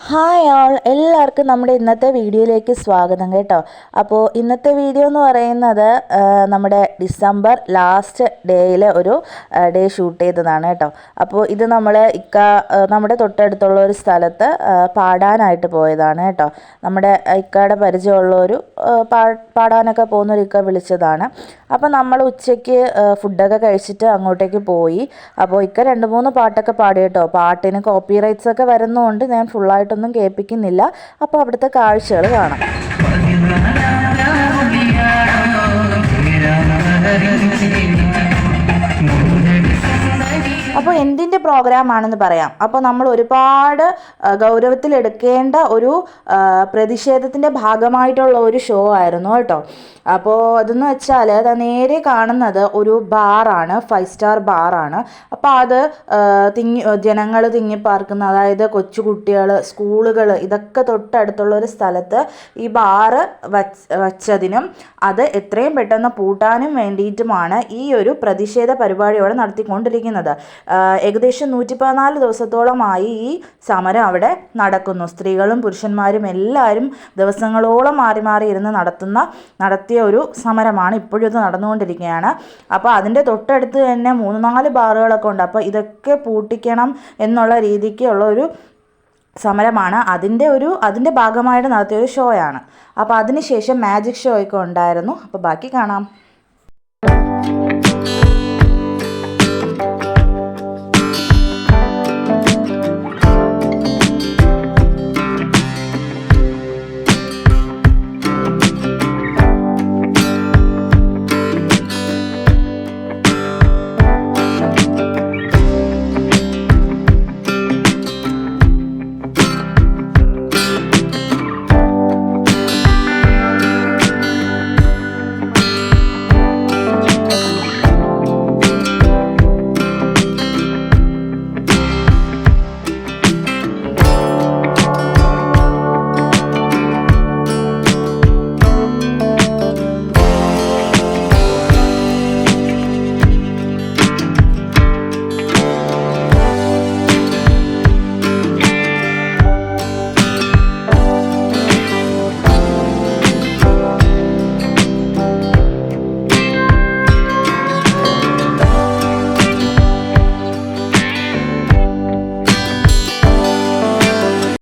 Hi ആൾ, എല്ലാവർക്കും നമ്മുടെ ഇന്നത്തെ വീഡിയോയിലേക്ക് സ്വാഗതം കേട്ടോ. അപ്പോൾ ഇന്നത്തെ വീഡിയോ എന്ന് പറയുന്നത് നമ്മുടെ ഡിസംബർ ലാസ്റ്റ് ഡേയിൽ ഒരു ഡേ ഷൂട്ട് ചെയ്തതാണ് കേട്ടോ. അപ്പോൾ ഇത് നമ്മൾ നമ്മുടെ തൊട്ടടുത്തുള്ള ഒരു സ്ഥലത്ത് പാടാനായിട്ട് പോയതാണ് കേട്ടോ. നമ്മുടെ ഇക്കയുടെ പരിചയമുള്ളൊരു പാടാനൊക്കെ പോകുന്നൊരു ഇക്ക വിളിച്ചതാണ്. അപ്പോൾ നമ്മൾ ഉച്ചയ്ക്ക് ഫുഡൊക്കെ കഴിച്ചിട്ട് അങ്ങോട്ടേക്ക് പോയി. അപ്പോൾ ഇക്ക 2-3 പാട്ടൊക്കെ പാടി കേട്ടോ. പാട്ടിന് കോപ്പി റൈറ്റ്സ് ഒക്കെ വരുന്നതുകൊണ്ട് ഞാൻ ഫുള്ളായിട്ടൊന്നും കേൾപ്പിക്കുന്നില്ല. അപ്പോൾ അവിടുത്തെ കാഴ്ചകൾ കാണാം. അപ്പോൾ എന്തിൻ്റെ പ്രോഗ്രാമാണെന്ന് പറയാം. അപ്പോൾ നമ്മൾ ഒരുപാട് ഗൗരവത്തിലെടുക്കേണ്ട ഒരു പ്രതിഷേധത്തിൻ്റെ ഭാഗമായിട്ടുള്ള ഒരു ഷോ ആയിരുന്നു കേട്ടോ. അപ്പോൾ അതെന്ന് വെച്ചാൽ നേരെ കാണുന്നത് ഒരു ബാറാണ്, 5 സ്റ്റാർ ബാറാണ്. അപ്പോൾ അത് ജനങ്ങൾ തിങ്ങിപ്പാർക്കുന്ന, അതായത് കൊച്ചുകുട്ടികൾ, സ്കൂളുകൾ, ഇതൊക്കെ തൊട്ടടുത്തുള്ള ഒരു സ്ഥലത്ത് ഈ ബാറ് വച്ചതിനും അത് എത്രയും പെട്ടെന്ന് പൂട്ടാനും വേണ്ടിയിട്ടുമാണ് ഈ ഒരു പ്രതിഷേധ പരിപാടിയോടെ നടത്തിക്കൊണ്ടിരിക്കുന്നത്. ഏകദേശം 114 ദിവസത്തോളമായി ഈ സമരം അവിടെ നടക്കുന്നു. സ്ത്രീകളും പുരുഷന്മാരും എല്ലാവരും ദിവസങ്ങളോളം മാറി മാറി ഇരുന്ന് നടത്തിയ ഒരു സമരമാണ്. ഇപ്പോഴും ഇത് നടന്നുകൊണ്ടിരിക്കുകയാണ്. അപ്പോൾ അതിൻ്റെ തൊട്ടടുത്ത് തന്നെ 3-4 ബാറുകളൊക്കെ ഉണ്ട്. അപ്പോൾ ഇതൊക്കെ പൂട്ടിക്കണം എന്നുള്ള രീതിക്കുള്ള ഒരു സമരമാണ്. അതിൻ്റെ ഭാഗമായിട്ട് നടത്തിയ ഒരു ഷോയാണ്. അപ്പോൾ അതിന് ശേഷം മാജിക് ഷോ ഒക്കെ ഉണ്ടായിരുന്നു. അപ്പോൾ ബാക്കി കാണാം.